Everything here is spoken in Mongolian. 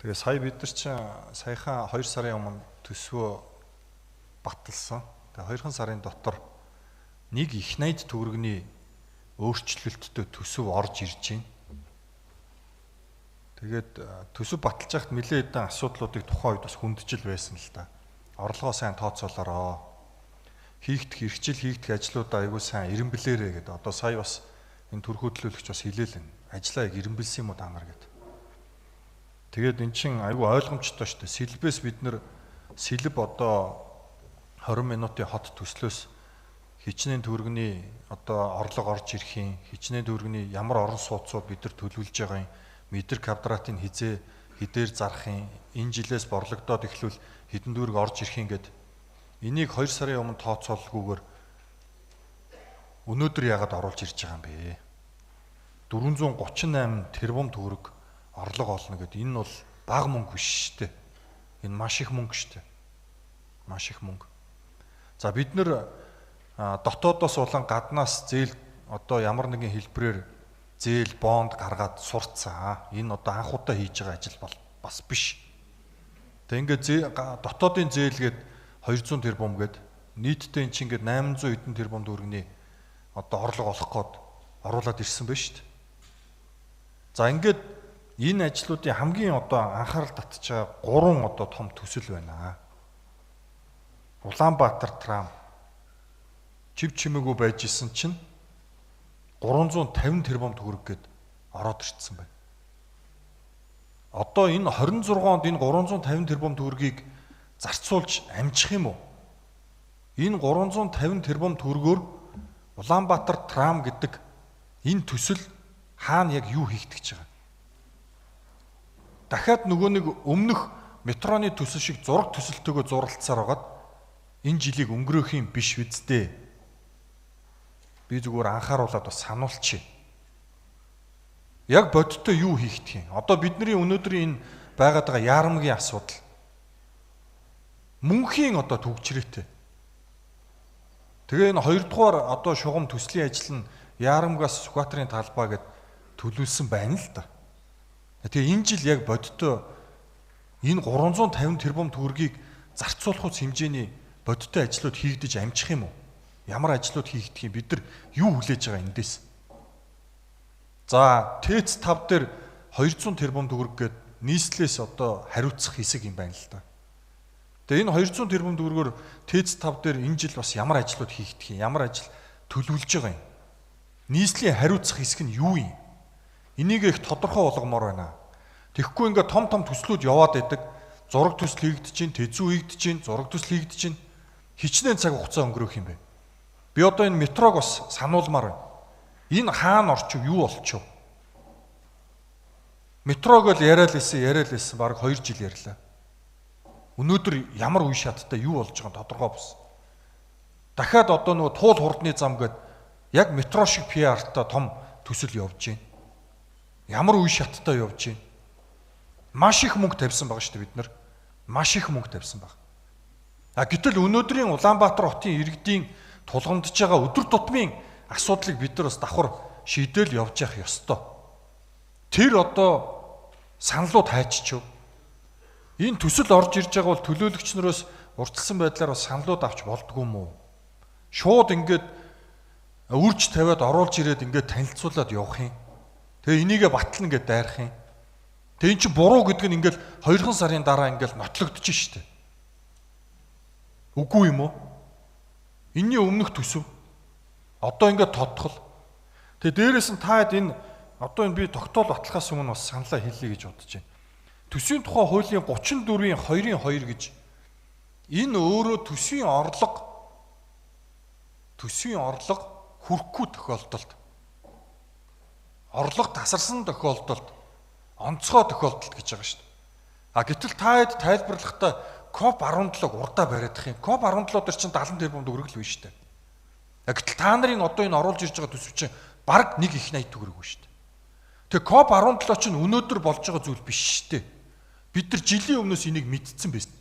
Тэгээ сая бид нар чинь саяхан 2 сарын өмнө төсвөө баталсан. Тэгээ 2 сарын дотор нэг их найд төгрөгийн өөрчлөлттэй төсөв орж ирж байна. Тэгээд төсөв баталж байхад нэлээд хэдэн асуудлуудыг тухайн үед бас хүнджил байсан л да. Орлогоо сайн тооцоолороо. Хийгдэх ажлуудаа айгүй сайн эренблээрээ гэдэг. Одоо сая бас энэ төрхөө төлөөлөгч бас хэлээлэн. Ажлаа яг эренбэлсэн юм уу дангар гэдэг. Тэгээд эн чин айгүй ойлгомжтой шүү дээ. Сэлбээс бид нэр сэлб одоо 20 минутын хот төслөөс хичнээн төгрөгийн одоо орлого орж ирэхийн, хичнээн төгрөгийн ямар орон сууцууд бид нар төлөвлөж байгаа юм, метр квадратын хідээр зарахын, энэ жилээс борлогдоод эхлүүл хэдэн төгрөг орж ирэхийн гэд энийг 2 сарын өмнө тооцоолгүйгээр өнөөдөр яагаад оруулж ирж байгаа юм бэ? 438 тэрбум төгрөг орлого олно гэдэг энэ бол бага мөнгө биш шүү дээ. Энэ маш их мөнгө шүү дээ. Маш их мөнгө. За бид нэр дотоодоос болон гаднаас зээл одоо ямар нэгэн хэлбэрээр зээл бонд гаргаад сурцсан. Энэ одоо анх удаа хийж байгаа ажил бол бас биш. Тэгээ ингээд дотоодын зээлгээд 200 тэрбум гээд нийтдээ эн чинь ингээд 800 хэдэн тэрбум төгрөгийн одоо орлого олох гээд оруулаад ирсэн байна шүү дээ. За ингээд энэ ажлуудын хамгийн одоо анхаарал татж байгаа 3 одоо том төсөл байна. Улаанбаатар трам чив чимээгүй байж исэн чинь 350 тэрбум төгрөг гээд ороод ирсэн байна. Одоо энэ 26 онд энэ 350 тэрбум төгрөгийг зарцуулж амжих юм уу? Энэ 350 тэрбум төгрөгөөр Улаанбаатар трам гэдэг энэ төсөл хаана яг юу хийгдэж байгаа? Дахиад нөгөө нэг өмнөх метроны төсөл шиг зураг төсөлтөөгөө зуралцсаар байгаад энэ жилийг өнгөрөөх юм биш үсттэй. Би зүгээр анхааруулад бас сануулчих. Яг бодиттой юу хийгдэх юм? Одоо бидний өнөөдрийн энэ байгаад байгаа яармгийн асуудал. Мөнхийн одоо төгжрээтэй. Тэгээ энэ 2 дугаар одоо шугам төслийн ажил нь яармгаас Сүхбаатарын талбай гэд төлөвлөсөн байна л да. Тэгээ энэ жил яг бодиттой энэ 350 тэрбум төгрөгийг зарцуулах хэмжээний бодиттой ажлууд хийгдэж амжих юм уу? Ямар ажлууд хийгдэх юм? Бид нар юу хүлээж байгаа эндээс? За, ТЭЦ 5 дээр 200 тэрбум төгрөг гээд нийслэлээс одоо хариуцах хэсэг юм байна л да. Тэгээ энэ 200 тэрбум төгрөгөөр ТЭЦ 5 дээр энэ жил бас ямар ажлууд хийгдэх юм? Ямар ажил төлөвлөж байгаа юм? Нийслэлийн хариуцах хэсэг нь юу юм? Энийг их тодорхой болгомоор байна. Тэгэхгүй ингээд том төслүүд яваад байдаг. Зураг төсөл хийгдэж чинь, тэзүү хийгдэж чинь, зураг төсөл хийгдэж чинь хичнээн цаг хугацаа өнгөрөх юм бэ. Би одоо энэ метрог бас сануулмаар байна. Энэ хаана орчив, юу болчихв? Метрог л яриад лээсэн баг 2 жил ярьлаа. Өнөөдөр ямар үе шаттай юу болж байгаа тодорхой бос. Дахиад одоо нөгөө туул хурдны зам гээд яг метро шиг PR-тай том төсөл явж байна. Ямар үе шаттай явж байна. Маш их мөнгө тавьсан байгаа шүү дээ бид нар. Маш их мөнгө тавьсан баг. Гэтэл өнөөдрийн Улаанбаатар хотын иргэдийн тулгамдж байгаа өдөр тутмын асуудлыг бид нар бас давхар шийдэл явж явах ёстой. Тэр одоо саналууд хайччихв. Энэ төсөл орж ирж байгаа бол төлөөлөгч нараас урьдчилсан байдлаар бас саналууд авч болдгоо юм уу? Шууд ингээд үрж тавиад оруулж ирээд ингээд танилцуулаад явах юм. Тэгээ энийгээ батлна гэдээ дайрах юм. Тэгээ эн чинь буруу гэдэг нь ингээл 2 сарын дараа ингээл нотлогдож штэ. Үгүй юм уу? Энийн өмнөх төсөв. Одоо ингээд тодтол. Тэгээ дээрээс нь та энэ одоо энэ би тогтоол батлахаас өмнө бас саналаа хэлье гэж бодож байна. Төсвийн тухай хуулийн 34-ийн 2-ын 2 гэж энэ өөрөө төсвийн орлого хүрэхгүй тохиолдолд орлого тасарсан тохиолдолд онцгой тохиолдолд гэж байгаа шүү дээ. Гэтэл та хэд тайлбарлахдаа КОП 17-г урдаа бариадах юм. КОП 17 дээр чинь 70 тэрбум төгрөг л биш шүү дээ. Гэтэл та нарын одоо энэ оруулж ирж байгаа төсөв чинь бараг нэг их 80 төгрөг биш шүү дээ. Тэгээ КОП 17 чинь өнөөдөр болж байгаа зүйл биш шүү дээ. Бид нар жилийн өмнөөс энийг мэдсэн байсан.